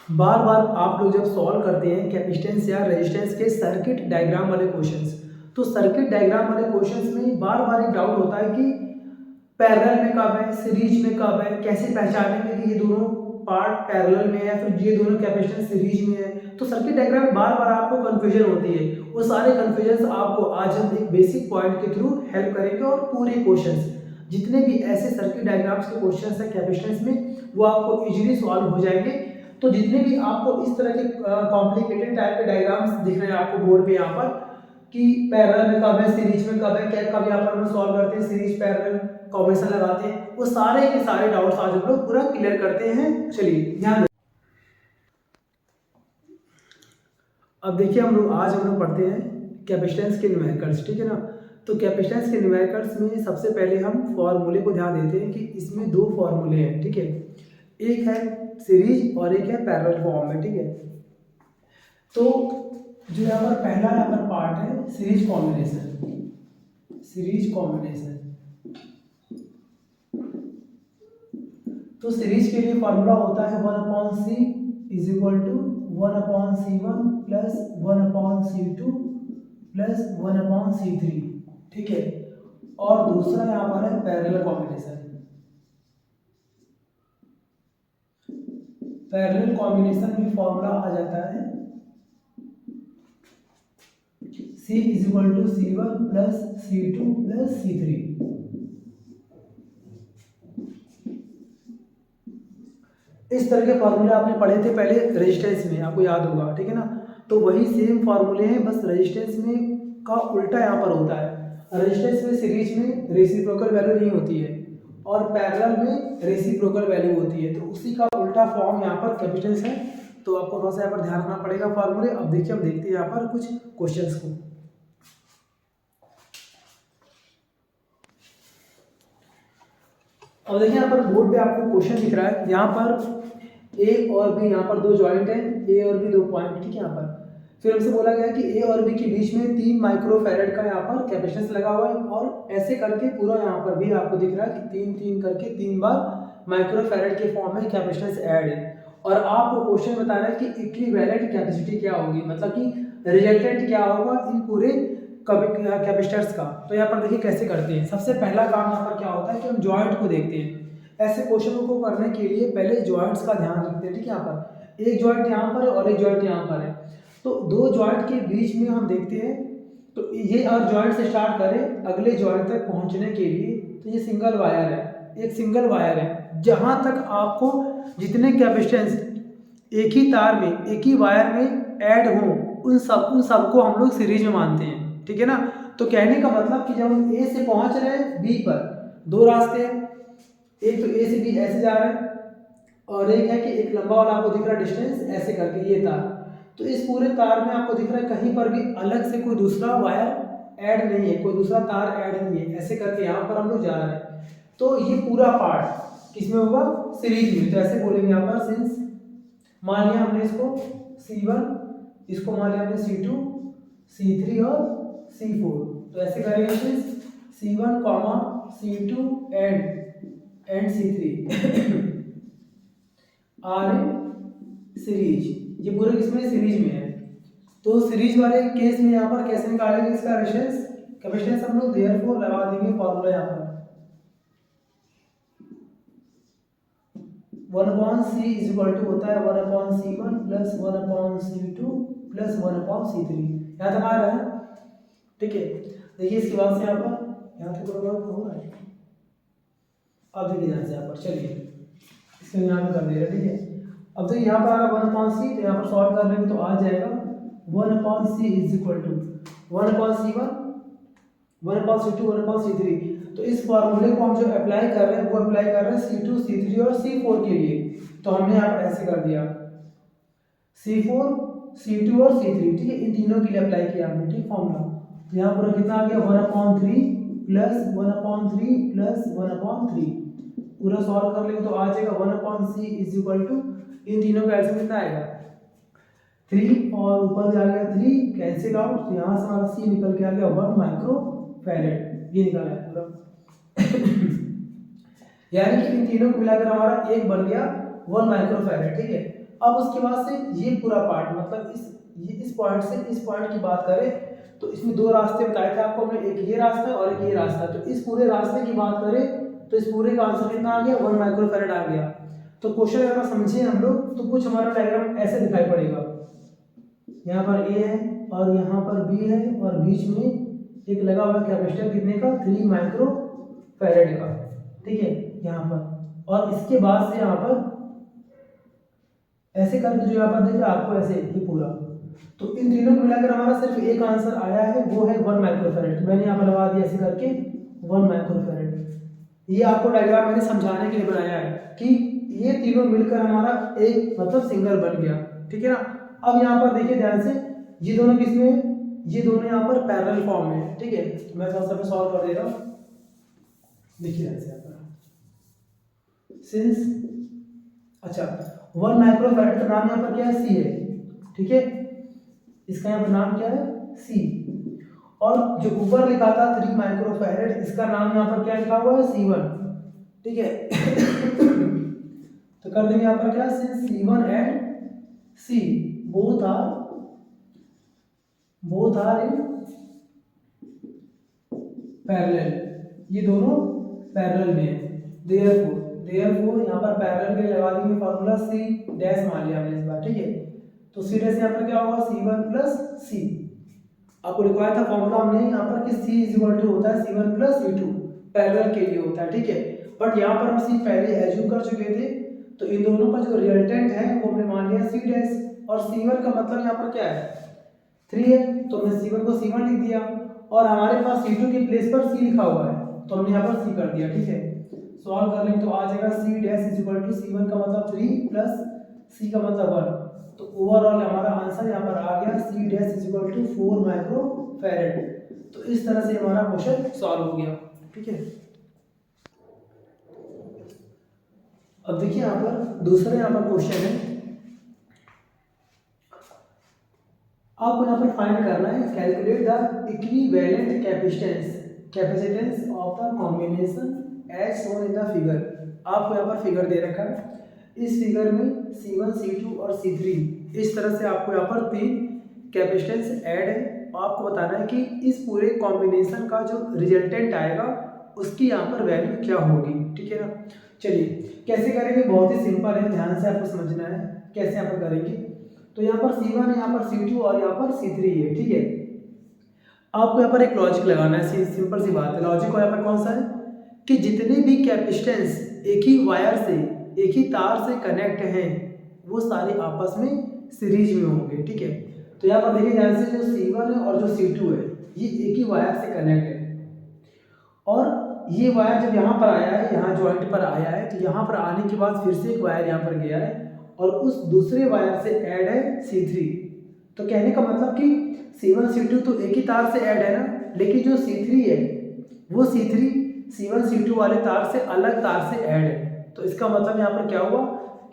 बार बार आप लोग जब सॉल्व करते हैं कैपेसिटेंस या रेजिस्टेंस के सर्किट डायग्राम वाले क्वेश्चंस, तो सर्किट डायग्राम वाले क्वेश्चंस में बार बार एक डाउट होता है कि पैरेलल में कब है, सीरीज में कब है, कैसे पहचानेंगे कि ये दोनों पार्ट पैरेलल में है या फिर ये दोनों कैपेसिटेंस सीरीज में है। तो सर्किट डायग्राम में बार बार आपको कन्फ्यूजन होती है। वो सारे कन्फ्यूजन आपको आज हम एक बेसिक पॉइंट के थ्रू हेल्प करेंगे और पूरे क्वेश्चंस जितने भी ऐसे सर्किट डायग्राम्स के क्वेश्चंस हैं कैपेसिटेंस में, वो आपको इजीली सॉल्व हो जाएंगे। तो जितने भी आपको इस तरह के कॉम्प्लिकेटेड टाइप के डायग्राम्स दिख रहे हैं आपको बोर्ड पे यहाँ पर कि पैरेलल में कब है, सीरीज में कब है, क्या कब यहाँ पर हम सॉल्व करते हैं, सीरीज पैरेलल कॉम्बिनेशन लगाते हैं, वो सारे के सारे डाउट्स आज हम लोग पूरा क्लियर करते हैं। चलिए ध्यान। अब देखिए आज हम लोग पढ़ते हैं कैपेसिटेंस के न्यूमेरिकल्स, ठीक है ना। तो कैपेसिटेंस के न्यूमेरिकल्स में सबसे पहले हम फॉर्मूले को ध्यान देते हैं कि इसमें दो फॉर्मूले हैं, ठीक है। एक है सीरीज और एक है पैरेलल फॉर्म में, ठीक है। तो जो यहाँ पर पहला यहाँ पर पार्ट है सीरीज कॉम्बिनेशन, सीरीज कॉम्बिनेशन। तो सीरीज के लिए फॉर्मूला होता है 1/c is equal to 1/c1 plus 1/c2 plus 1/c3, ठीक है। और दूसरा यहाँ पर है पैरेलल कॉम्बिनेशन। पैरेलल कॉम्बिनेशन में फॉर्मूला आ जाता है C is equal to C1 plus C2 plus C3। इस तरह के फार्मूले आपने पढ़े थे पहले रेजिस्टेंस में, आपको याद होगा, ठीक है ना। तो वही सेम फार्मूले हैं, बस रेजिस्टेंस में का उल्टा यहाँ पर होता है। रेजिस्टेंस में सीरीज में रेसिप्रोकल वैल्यू नहीं होती है और पैरेलल में रेसिप्रोकल वैल्यू होती है, तो उसी का उल्टा फॉर्म यहाँ पर कैपेसिटेंस है। तो आपको थोड़ा सा यहाँ पर ध्यान रखना पड़ेगा फार्मूले। अब देखिए हम देखते हैं यहाँ पर कुछ क्वेश्चंस को। अब देखिए यहाँ पर बोर्ड पे आपको क्वेश्चन दिख रहा है, यहाँ पर ए और बी, यहाँ पर दो जॉइंट हैं, ए और बी दो पॉइंट, ठीक है। यहाँ पर फिर हमसे बोला गया कि ए और बी के बीच में 3 माइक्रोफैरेड का यहाँ पर कैपेसिटेंस लगा हुआ है और ऐसे करके पूरा यहाँ पर भी आपको दिख रहा है कि 3 करके 3 बार माइक्रोफैरेड के फॉर्म में कैपेसिटेंस ऐड है। और आपको क्वेश्चन बताना है कि इक्विवेलेंट कैपेसिटी क्या होगी, मतलब कि रिजल्टेंट क्या होगा इन पूरे कैपेसिटर्स का। तो यहाँ पर देखिए कैसे करते हैं। सबसे पहला काम यहाँ पर क्या होता है कि हम जॉइंट को देखते हैं। ऐसे क्वेश्चनों को करने के लिए पहले जॉइंट्स का ध्यान रखते हैं, ठीक है। यहाँ पर एक जॉइंट यहाँ पर है और एक जॉइंट यहाँ पर है, तो दो जॉइंट के बीच में हम देखते हैं। तो ये अगर जॉइंट से स्टार्ट करें अगले जॉइंट तक पहुँचने के लिए, तो ये सिंगल वायर है, एक सिंगल वायर है। जहाँ तक आपको जितने कैपेसिटेंस एक ही तार में एक ही वायर में ऐड हो उन सबको हम लोग सीरीज में मानते हैं, ठीक है ना। तो कहने का मतलब कि जब हम ए से पहुंच रहे हैं बी पर, दो रास्ते हैं, एक तो ए से बी ऐसे जा रहे हैं और एक है कि एक लंबा वाला आपको दिख रहा है डिस्टेंस ऐसे करके ये तार। तो इस पूरे तार में आपको दिख रहा है कहीं पर भी अलग से कोई दूसरा वायर ऐड नहीं है, कोई दूसरा तार ऐड नहीं है, ऐसे करके यहाँ पर हम लोग जा रहे हैं। तो ये पूरा पार्ट किसमें होगा, सीरीज में। तो ऐसे बोलेंगे यहाँ पर सिंस मान लिया हमने इसको C1, इसको मान लिया हमने C2, C3 और C4। तो ऐसे करेंगे C1, C2 and C3 R series. ये पूरे किसमें, सीरीज में है। तो सीरीज वाले केस में यहाँ पर कैसे निकालेंगे इसका रेजिस्टेंस, कैपेसिटेंस हम लोग देयरफॉर लगा देंगे फॉर्मूला यहाँ पर 1/c इज इक्वल टू होता है 1/c1 plus 1/c2 plus 1/c3। यहाँ तक आ रहा है, ठीक है। देखिए इसके बाद से यहाँ पर यहाँ तक बराबर हो रहा है। अब देखिए ध्यान से यहाँ पर, चलिए इसको यहाँ पे कर दे रहे, ठीक है। अब तो यहाँ पर आ रहा 1/c, तो यहाँ पर सॉल्व कर लेंगे तो आ जाएगा 1/c is equal to 1/c1 1/c2 1/c3। तो इस फॉर्मूले को हम जो अप्लाई कर रहे हैं वो अप्लाई कर रहे हैं C2, C3 और C4 के लिए। तो हमने यहाँ पर ऐसे कर दिया C4, C2 और C3, ठीक है। इन तीनों के लिए अप्लाई किया हमने, ठीक फॉर्मूला। तो यहाँ पर कितना आ गया 1/3 प्लस 1/3 प्लस 1/3। पूरा सॉल्व कर लेंगे तो आ जाएगा 1/c इज इक्वल टू, इन तीनों का एल्सियम कितना आएगा 3 और ऊपर जा गया 3 कैंसिल आउट, तो यहाँ से हमारा C निकल के आ गया 1 माइक्रोफैरेड, ये निकला है पूरा। यानी कि इन तीनों को मिलाकर हमारा एक बन गया 1 माइक्रोफैरेड, ठीक है। अब उसके बाद से ये पूरा पार्ट मतलब इस पॉइंट से इस पॉइंट की बात करें तो इसमें दो रास्ते बताए थे आपको हमने, एक ये रास्ता और एक ये रास्ता। तो इस पूरे रास्ते की बात करें तो इस पूरे का आंसर कितना आ गया, 1 माइक्रोफैरड आ गया। तो क्वेश्चन अगर समझे हम लोग तो कुछ हमारा डायग्राम ऐसे दिखाई पड़ेगा, यहाँ पर ए है और यहाँ पर बी है और बीच में एक लगा हुआ कैपेसिटर कितने का, 3 माइक्रो फैरेड का, ठीक है यहाँ पर। और इसके बाद से यहाँ पर ऐसे करके जो यहाँ पर देखिए आपको ऐसे ये पूरा, तो इन तीनों को मिलाकर हमारा सिर्फ एक आंसर आया है, वो है 1 माइक्रोफैरेड। तो मैंने यहाँ पर लगा दिया ऐसे करके 1 माइक्रोफैरेड। ये आपको डायग्राम मैंने समझाने के लिए बनाया है कि ये तीनों मिलकर हमारा एक मतलब सिंगल बन गया, ठीक है ना। अब यहाँ पर देखिए ध्यान से, ये दोनों किसमें, ये दोनों यहाँ पर पैरेलल फॉर्म में, ठीक है। तो मैं थोड़ा सा सॉल्व कर दे रहा हूँ, देखिए ध्यान से यहाँ पर सिंस, अच्छा 1 माइक्रोफैरेड का नाम यहाँ पर क्या है, सी है, ठीक है। इसका यहाँ पर नाम क्या है, सी। और जो ऊपर लिखा था 3 माइक्रोफैरेड, इसका नाम यहाँ पर क्या लिखा हुआ है, C1, ठीक है। तो कर देंगे यहाँ पर क्या, since C1 and C both are in parallel, ये दोनों पैरेलल में है। देयरफॉर यहाँ पर पैरेलल के लगा देंगे फार्मूला C डैश मान लिया हमने इस बार, ठीक है। तो C डैश यहाँ पर क्या होगा, C1 प्लस C। आपको लिखवाया था फॉर्मूला हमने यहाँ पर कि C इज इक्वल टू होता है C1 प्लस C2 पैरेलल के लिए होता है, ठीक है। बट यहाँ पर हम C पहले एज्यूम कर चुके थे, तो इन दोनों का जो रिजल्टेंट है वो हमने मान लिया C डैश, और C1 का मतलब यहाँ पर क्या है, 3 है, तो हमने C1 को C1 लिख दिया, और हमारे पास C2 के प्लेस पर C लिखा हुआ है तो हमने यहाँ पर C कर दिया, ठीक है। सॉल्व कर लेंगे तो आ जाएगा C dash is equal to C1 का मतलब 3 प्लस C का मतलब 1। तो ओवरऑल हमारा आंसर यहाँ पर आ गया C dash is equal to 4 microfarad. तो इस तरह से हमारा क्वेश्चन सॉल्व हो गया, ठीक है। अब देखिए यहाँ पर दूसरा यहाँ पर क्वेश्चन है, आपको यहाँ पर फाइंड करना है, calculate the equivalent capacitance of the combination as shown in the figure. आपको यहाँ पर फिगर दे रखा है, इस फिगर में C1 C2 और C3 इस तरह से आपको यहाँ पर 3 कैपेसिटेंस ऐड है। आपको बताना है कि इस पूरे कॉम्बिनेशन का जो रिजल्टेंट आएगा उसकी यहाँ पर वैल्यू क्या होगी, ठीक है ना। चलिए कैसे करेंगे, बहुत ही सिंपल है, ध्यान से आपको समझना है कैसे यहाँ पर करेंगे। तो यहाँ पर C1 है, यहाँ पर C2 और यहाँ पर C3 है, ठीक है। आपको यहाँ पर एक लॉजिक लगाना है, सिंपल सी बात है। लॉजिक को यहाँ पर कौन सा है कि जितने भी कैपेसिटेंस एक ही वायर से एक ही तार से कनेक्ट हैं वो सारे आपस में सीरीज में होंगे, ठीक है। तो यहाँ पर देखिए ध्यान से, जो C1 है और जो C2 है ये एक ही वायर से कनेक्ट है, और ये वायर जब यहाँ पर आया है, यहाँ जॉइंट पर आया है, तो यहाँ पर आने के बाद फिर से एक वायर यहाँ पर गया है और उस दूसरे वायर से ऐड है C3। तो कहने का मतलब कि C1 C2 तो एक ही तार से ऐड है ना, लेकिन जो C3 है वो C3 C1 C2 वाले तार से अलग तार से ऐड है। तो इसका मतलब यहाँ पर क्या हुआ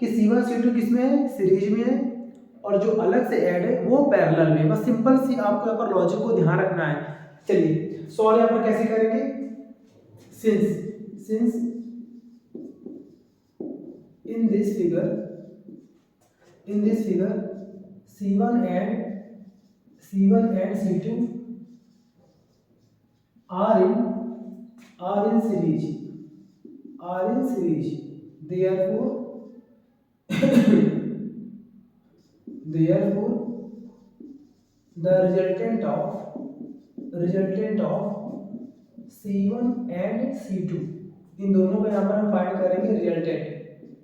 कि C1 C2 किसमें है, सीरीज में है, और जो अलग से ऐड है वो पैरेलल में। बस सिंपल सी आपको यहाँ पर लॉजिक को ध्यान रखना है। चलिए सॉल्व यहाँ पर कैसे करेंगे, since in this figure C1 and C2 are in series, therefore the resultant of C1 and C2, इन दोनों का यहाँ पर हम फाइंड करेंगे रिजल्टेंट।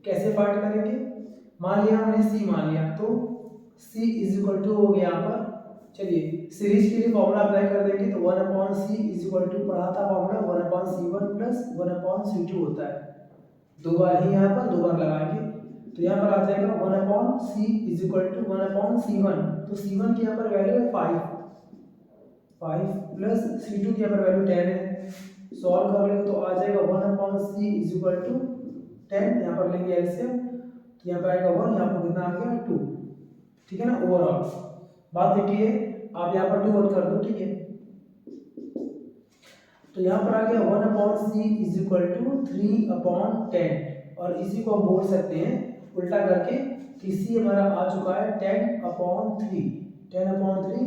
कैसे फाइंड करेंगे, मान लिया हमने C मान लिया, तो C इज इक्वल टू हो गया यहाँ पर। चलिए सीरीज के लिए फॉर्मूला अप्लाई कर देंगे, तो 1/C इज इक्वल टू पढ़ा था फॉर्मूला 1/C1 प्लस 1/C2 होता है। दो बार ही यहाँ पर दो बार लगाएंगे, तो यहाँ पर आ जाएगा 1/C is equal to 1/C1। तो C1 की यहाँ पर वैल्यू है 5 प्लस C2 की यहाँ पर वैल्यू 10 है। सॉल्व कर लेंगे तो आ जाएगा 1/C इज इक्वल टू 10, यहाँ पर लेंगे एलसीएम, तो यहाँ पर आएगा 1, यहाँ पर कितना आ गया 2, ठीक है ना। ओवरऑल बात देखिए, आप यहाँ पर 2 1 कर दो, ठीक है। तो यहाँ पर आ गया 1/C इज इक्वल टू 3/10, और इसी को हम बोल सकते हैं उल्टा करके कि सी हमारा आ चुका है 10/3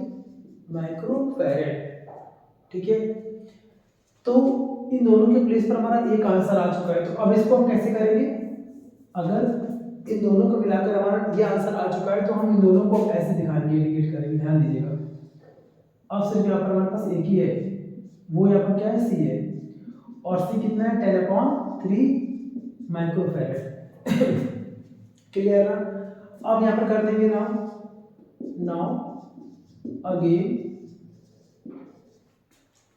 माइक्रोफैरेड, ठीक है। तो इन दोनों के प्लेस पर हमारा एक आंसर आ चुका है। तो अब इसको हम कैसे करेंगे, अगर इन दोनों को मिलाकर हमारा ये आंसर आ चुका है तो हम इन दोनों को ऐसे दिखाएंगे, इंडिकेट करेंगे, ध्यान दीजिएगा। अब सिर्फ यहाँ पर हमारे पास एक ही है, वो यहाँ पर क्या है, सी है, और सी कितना है 10/3 माइक्रोफैरेड। क्लियर ना। अब यहाँ पर कर देंगे नाउ अगेन।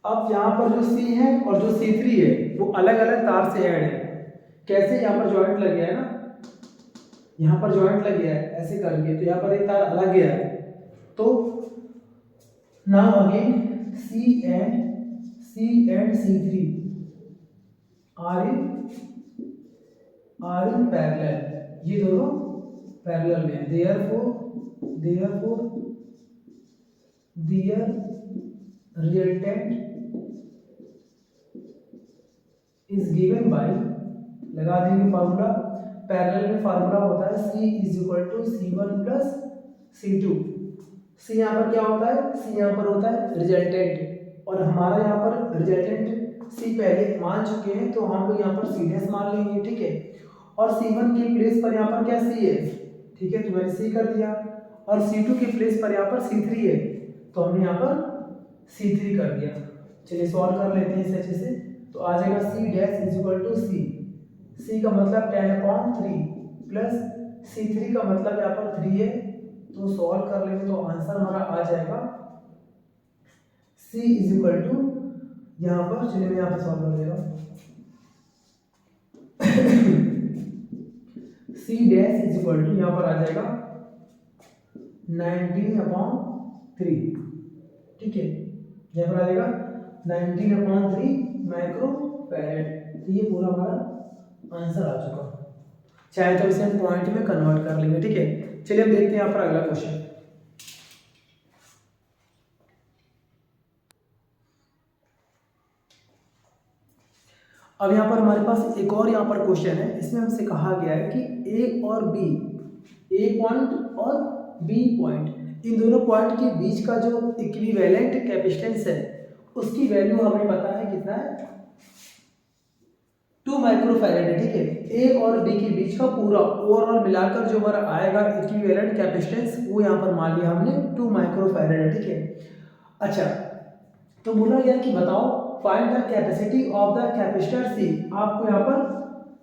अब यहाँ पर जो सी है और जो C3 है वो अलग अलग तार से ऐड है। कैसे, यहाँ पर जॉइंट लग गया है ना, यहाँ पर जॉइंट लग गया है ऐसे करके, तो यहाँ पर एक तार अलग गया है। तो now again C and C3 are in parallel, ये दोनों पैरेलल में है। Therefore their resultant is given by, लगा देंगे फार्मूला। पैरेलल में फार्मूला होता है C = C1 + C2। C यहाँ पर क्या होता है, C यहाँ पर होता है रिजल्टेंट, और हमारा यहाँ पर रिजल्टेंट C पहले मान चुके हैं तो हम लोग यहाँ पर C' मान लेंगे, ठीक है। और C1 के प्लेस पर यहाँ पर क्या C है, ठीक है, तो मैंने C कर दिया, और C2 के प्लेस पर यहाँ पर C3 है तो हमने यहाँ पर C3 कर दिया। चलिए सॉल्व कर लेते हैं इसे अच्छे से। तो आ जाएगा C' = C, C का मतलब 10/3 प्लस C3 का मतलब यहाँ पर 3 है, तो सॉल्व कर लेंगे तो आंसर हमारा आ जाएगा C = यहाँ पर, चलिए मैं यहाँ पर सॉल्व कर दे रहा हूँ। C' = यहाँ पर आ जाएगा 19/3, ठीक है, यहाँ पर आ जाएगा 19/3 माइक्रोफैरेड। तो ये पूरा हमारा आंसर आ चुका। चाहे तो इसे हम पॉइंट में कन्वर्ट कर लेंगे, ठीक है। चलिए अब देखते हैं यहाँ पर अगला क्वेश्चन। अब यहाँ पर हमारे पास एक और यहाँ पर क्वेश्चन है। इसमें हमसे कहा गया है कि ए और बी, ए पॉइंट और बी पॉइंट, इन दोनों पॉइंट के बीच का जो इक्विवेलेंट कैपेसिटेंस है उसकी वैल्यू हमें पता है कितना है, 2 माइक्रोफैरेड है, ठीक है। ए और बी के बीच का पूरा ओवरऑल मिलाकर जो हमारा आएगा इक्विवेलेंट कैपेसिटेंस, वो यहाँ पर मान लिया हमने 2 माइक्रोफैरेड है, ठीक है। अच्छा, तो बोला गया कि बताओ find the capacity of the capacitor C. आपको यहाँ पर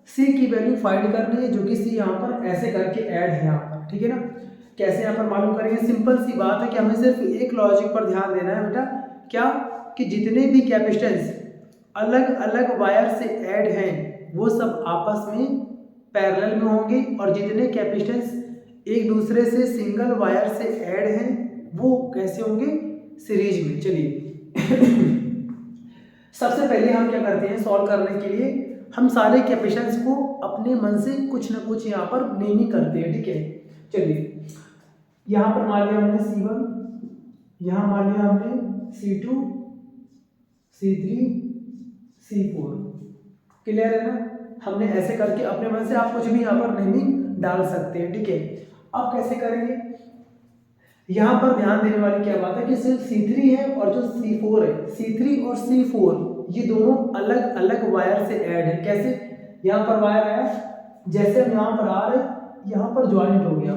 सी की वैल्यू फाइंड करनी है, जो कि सी यहाँ पर ऐसे करके ऐड है यहाँ पर, ठीक है ना। कैसे यहाँ पर मालूम करेंगे, सिंपल सी बात है कि हमें सिर्फ एक लॉजिक पर ध्यान देना है बेटा, क्या कि जितने भी कैपेसिटेंस अलग अलग वायर से ऐड हैं वो सब आपस में पैरेलल में होंगे, और जितने कैपेसिटेंस एक दूसरे से सिंगल वायर से ऐड हैं वो कैसे होंगे, सीरीज में। चलिए सबसे पहले हम क्या करते हैं, सॉल्व करने के लिए हम सारे कैपेसिटेंस को अपने मन से कुछ ना कुछ यहाँ पर नेमिंग करते हैं, ठीक है। चलिए यहाँ पर मान लिया हमने C1, यहाँ मान लिया हमने C2, C3, C4, क्लियर है ना। हमने ऐसे करके अपने मन से आप कुछ भी यहाँ पर नेमिंग डाल सकते हैं, ठीक है। अब कैसे करेंगे, यहाँ पर ध्यान देने वाली क्या बात है कि सिर्फ C3 है और जो C4 है, C3 और C4 ये दोनों अलग अलग वायर से ऐड है। कैसे, यहाँ पर वायर है, जैसे हम यहाँ पर आ रहे, यहाँ पर ज्वाइंट हो गया,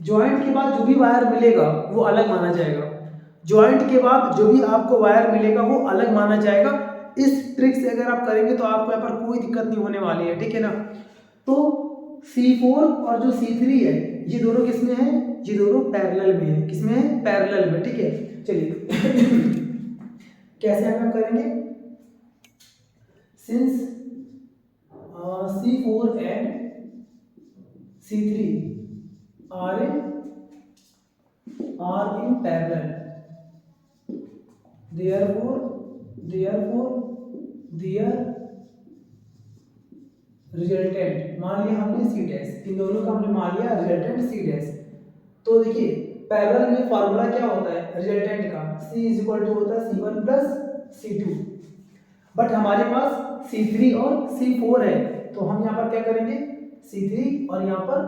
ज्वाइंट के बाद जो भी वायर मिलेगा वो अलग माना जाएगा, ज्वाइंट के बाद जो भी आपको वायर मिलेगा वो अलग माना जाएगा। इस ट्रिक से अगर आप करेंगे तो आपको यहाँ पर कोई दिक्कत नहीं होने वाली है, ठीक है ना। तो C4 और जो C3 है ये दोनों किसमें है, ये दोनों पैरेलल में है, किसमें है, पैरेलल में, ठीक है। चलिए कैसे हम करेंगे, since C4 and C3 are in parallel, therefore their resultant मान लिया हमने C', इन दोनों का हमने मान लिया रिजल्टेंट C'। तो देखिए पैरेलल में फार्मूला क्या होता है रिजल्टेंट का, C = होता है C1 + C2, बट हमारे पास C3 और C4 है, तो हम यहाँ पर क्या करेंगे, C3 और यहाँ पर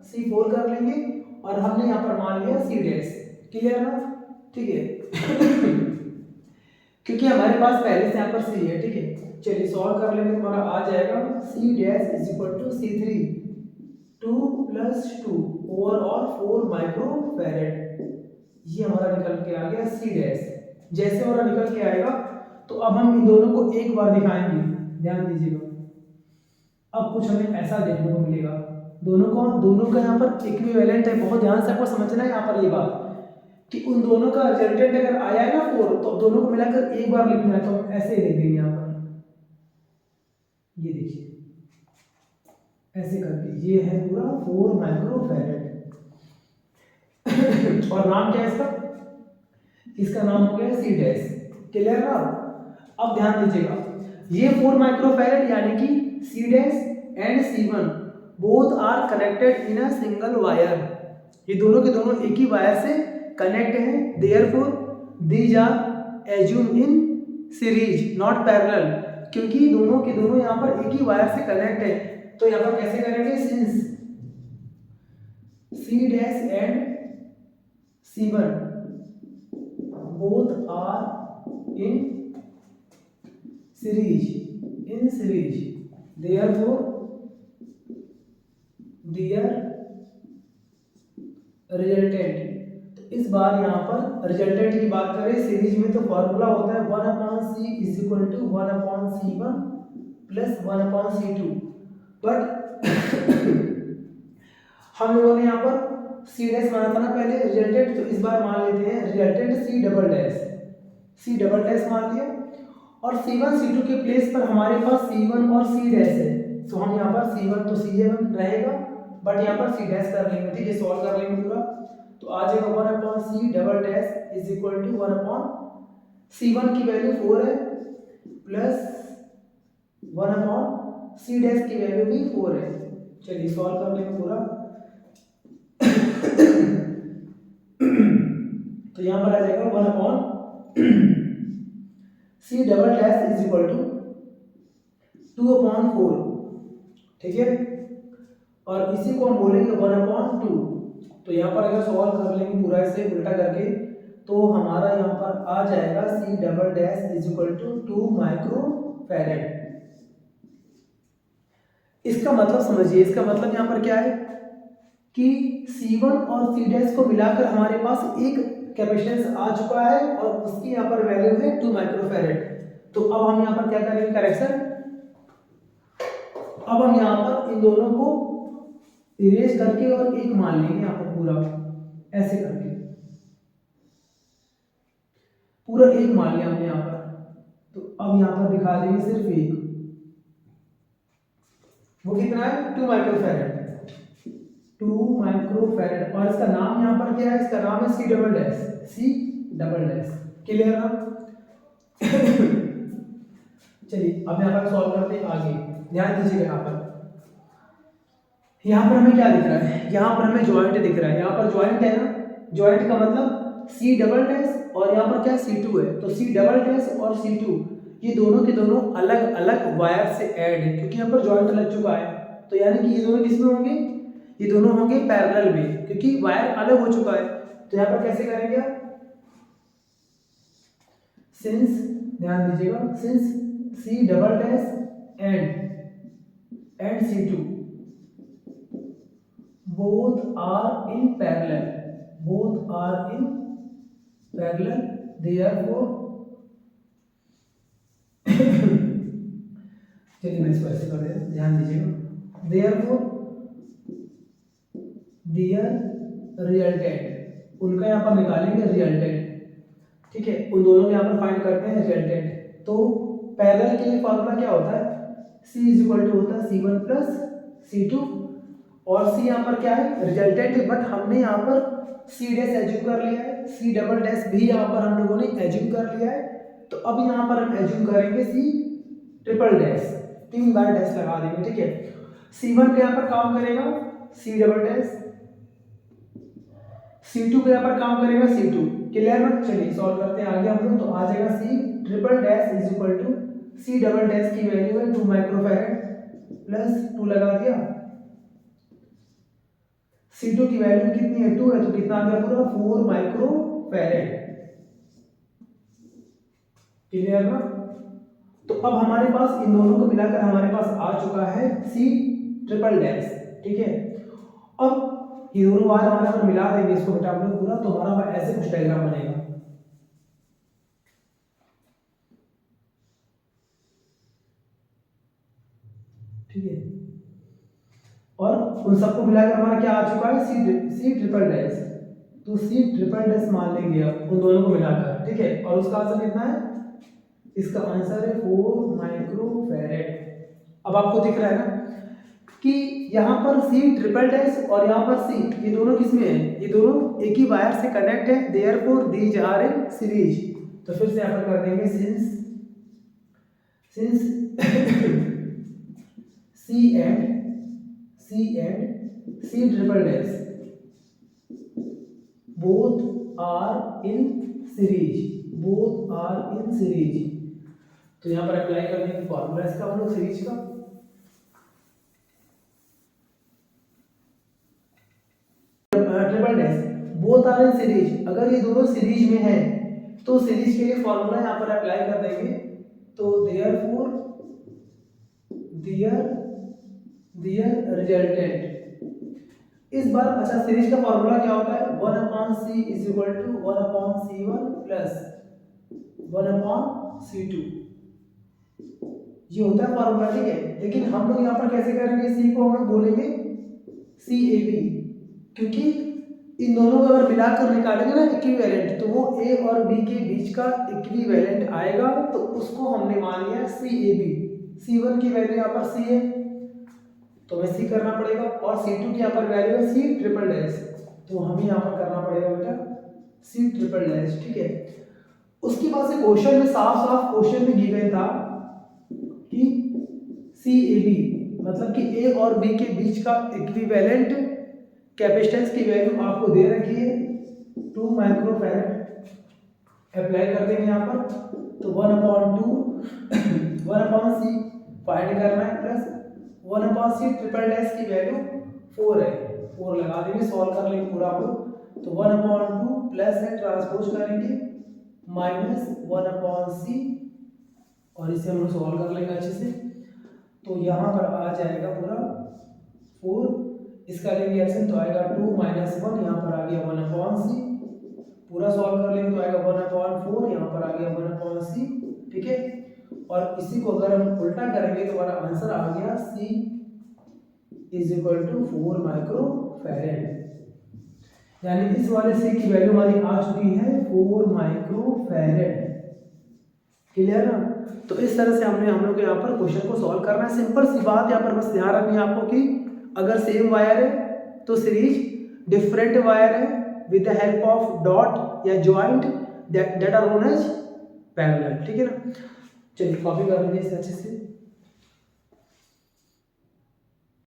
C4 कर लेंगे और हमने यहाँ पर मान लिया C डैश। क्लियर ना? ठीक है। क्योंकि हमारे पास पहले से यहाँ पर C है। ठीक है, चलिए सॉल्व कर लेंगे। तुम्हारा आ जाएगा C dash is equal to C3 2 + 2 overall 4 micro farad. ये हमारा निकल के आ गया C डैश। जैसे हमारा निकल के आएगा तो अब हम इन दोनों को एक बार दिखाएंगे, ध्यान दीजिएगा। अब कुछ हमें ऐसा देखने को मिलेगा, दोनों का यहाँ पर इक्विवेलेंट है। बहुत ध्यान से आपको समझना है यहाँ पर ये बात कि उन दोनों का रिजल्टेंट अगर आया है ना 4, तो दोनों को मिलाकर एक बार लिखना है। तो हम ऐसे लिख देंगे यहाँ पर, ये देखिए ऐसे करके, ये है पूरा 4 माइक्रो फैरेड। और नाम क्या है इसका? इसका नाम हो गया C डैश। क्लियर ना? अब ध्यान दीजिएगा, ये 4 माइक्रो फैरेड यानी कि C dash and C1 both are connected in a single wire. ये दोनों के दोनों एक ही वायर से कनेक्ट हैं। Therefore these are assume in series not parallel, क्योंकि दोनों के दोनों यहाँ पर एक ही वायर से कनेक्ट है। तो यहाँ पर कैसे करेंगे? Since C dash and C1 both are in series therefore their resultant। तो इस बार यहाँ पर रिजल्टेंट की बात करें सीरीज में, तो फॉर्मूला होता है 1/C is equal to 1/C1 plus 1/C2। But हम लोगों ने यहाँ पर C डैश माना था ना पहले रिजल्टेंट, तो इस बार मान लेते हैं रिजल्टेंट C डबल डैश मान लिया। और C1 C2 के प्लेस पर हमारे पास C1 और C डैश है, तो हम यहाँ पर C1 तो C1 रहेगा, बट यहाँ पर C डैश कर लेंगे। ठीक है, सॉल्व कर लेंगे पूरा। तो आ जाएगा 1/C double dash is equal to 1/C1 की वैल्यू 4 है प्लस 1/C डैश की वैल्यू भी 4 है। चलिए सॉल्व कर लेंगे पूरा। तो यहाँ पर आ जाएगा 1/C double dash is equal to 2/4। ठीक है, और इसी को हम बोलेंगे 1/2। तो यहाँ पर अगर सॉल्व कर लेंगे पूरा इसे उल्टा करके, तो हमारा यहाँ पर आ जाएगा C double dash is equal to 2 micro farad. इसका मतलब समझिए, इसका मतलब यहाँ पर क्या है कि C1 और C डैश को मिलाकर हमारे पास एक कैपेसिटेंस आ चुका है और उसकी यहाँ पर वैल्यू है 2 माइक्रोफैरेड। तो अब हम यहाँ पर क्या करेंगे? करेक्शन। अब हम यहाँ पर इन दोनों को इरेज करके और एक मान लेंगे यहाँ पर पूरा, ऐसे करके पूरा एक मान लिया हमने यहाँ पर। तो अब यहाँ पर दिखा देंगे सिर्फ एक, वो कितना है? 2 माइक्रोफैरेड। 2 माइक्रोफैरेड। और इसका नाम यहाँ पर क्या है? इसका नाम है C डबल डैश। क्लियर ना? चलिए अब यहाँ पर सॉल्व करते हैं आगे। ध्यान दीजिएगा, यहाँ पर हमें क्या दिख रहा है? यहाँ पर हमें जॉइंट दिख रहा है। यहाँ पर जॉइंट है ना, जॉइंट का मतलब C डबल डैश और यहाँ पर क्या C2 है। तो C डबल डैश और C2 ये दोनों के दोनों अलग अलग वायर से ऐड है, क्योंकि यहाँ पर जॉइंट लग चुका है। तो यानी कि ये दोनों किसमें होंगे? ये दोनों होंगे पैरेलल में, क्योंकि वायर अलग हो चुका है। तो यहाँ पर कैसे करेंगे आप? सिंस, ध्यान दीजिएगा, since C double dash and C2 both are in parallel therefore चलिए मैं इसको ऐसे कर देता हूं, ध्यान दीजिएगा। therefore their resultant, उनका यहाँ पर निकालेंगे रिजल्टेंट। ठीक है, उन दोनों को यहाँ पर फाइंड करते हैं रिजल्टेंट। तो पैरेलल के लिए फॉर्मूला क्या होता है? C इज इक्वल टू होता है C1 प्लस C2, और C यहाँ पर क्या है? रिजल्टेंट है, बट हमने यहाँ पर C डैश एज्यूम कर लिया है, C डबल डैश भी यहाँ पर हम लोगों ने एज्यूम कर लिया है। तो अब यहाँ पर हम एज्यूम करेंगे C ट्रिपल डैश, 3 बार डैश लगा देंगे। ठीक है, C1 पे यहाँ पर काम करेगा C डबल डैश, C2 पे यहाँ पर काम करेगा C2। क्लियर ना? चलिए सॉल्व करते हैं आगे हम लोग। तो आ जाएगा C triple dash is equal to C double dash की वैल्यू है 2 माइक्रोफैरेड प्लस 2 लगा दिया C2 की वैल्यू कितनी है 2 है, तो कितना आ गया पूरा 4 माइक्रो फैरेड। क्लियर ना? तो अब हमारे पास इन दोनों को मिलाकर हमारे पास आ चुका है C ट्रिपल डैश। ठीक है, अब ये दोनों बार हमारे पर मिला देंगे इसको बेटा हम लोग पूरा, तो हमारा ऐसे कुछ डायग्राम बनेगा। ठीक है, और उन सबको मिलाकर हमारा क्या आ चुका है C ट्रिपल डैश। तो C ट्रिपल डैश मान लेंगे अब उन दोनों को मिलाकर। ठीक है, और उसका आंसर कितना है? इसका आंसर है 4 माइक्रो फैरेड। अब आपको दिख रहा है ना कि यहाँ पर C ट्रिपल डैश और यहाँ पर C, ये दोनों किसमें है? ये दोनों एक ही वायर से कनेक्ट है, therefore these are in series. तो फिर से यहाँ पर कर देंगे since C triple dash both are in series, तो यहाँ पर अप्लाई करने की फॉर्मूला इसका हम लोग सीरीज का triple dash both are in series. अगर ये दोनों सीरीज में है तो सीरीज के लिए फॉर्मूला यहाँ पर अप्लाई कर देंगे। तो देयरफॉर देयर रिजल्टेंट, इस बार अच्छा सीरीज का फॉर्मूला क्या होता है? 1/c is equal to 1/c1 plus 1/c2, ये होता है फॉर्मूला। ठीक है, लेकिन हम लोग यहाँ पर कैसे करेंगे? c को हम लोग बोलेंगे CAB, क्योंकि इन दोनों को अगर मिलाकर निकालेंगे ना इक्विवेलेंट, तो वो A और B के बीच का इक्विवेलेंट आएगा, तो उसको हमने मान लिया CAB। C1 की वैल्यू यहाँ पर C है, तो हमें C करना पड़ेगा, और C2 की यहाँ पर वैल्यू है C ट्रिपल डैश, तो हमें यहाँ पर करना पड़ेगा बेटा C ट्रिपल डैश। ठीक है, उसके बाद से क्वेश्चन में साफ क्वेश्चन में गिवन था कि CAB मतलब कि A और B के बीच का इक्विवेलेंट कैपेसिटेंस की वैल्यू आपको दे रखी है 2 माइक्रो फैरेड। अप्लाई कर देंगे यहाँ पर, तो 1/C फाइंड करना है, प्लस 1/C ट्रिपल डैश की वैल्यू 4 है, 4 लगा देंगे, सॉल्व कर लेंगे पूरा हम लोग। तो 1/2 प्लस है, ट्रांसपोज करेंगे माइनस 1/C, और इसे हम लोग सॉल्व कर लेंगे अच्छे से। तो यहाँ पर आ जाएगा पूरा 4, इसका लेंगे एक्शन तो आएगा 2 - 1, यहाँ पर आ गया 1/C, पूरा सॉल्व कर लेंगे तो आएगा 1/4, यहाँ पर आ गया 1/C। ठीक है, और इसी को अगर हम उल्टा करेंगे तो हमारा आंसर आ गया C is equal to 4 micro farad, यानी इस वाले C की वैल्यू हमारी आ चुकी है 4 माइक्रो फैरेड। क्लियर ना? तो इस तरह से हम लोग यहाँ पर क्वेश्चन को सॉल्व करना है। सिंपल सी बात यहाँ पर बस ध्यान रखनी है आपको कि अगर सेम वायर है तो सीरीज, डिफरेंट वायर है with the help of dot या joint that are known as parallel. ठीक है ना? चलिए कॉपी कर लीजिए इसे अच्छे से।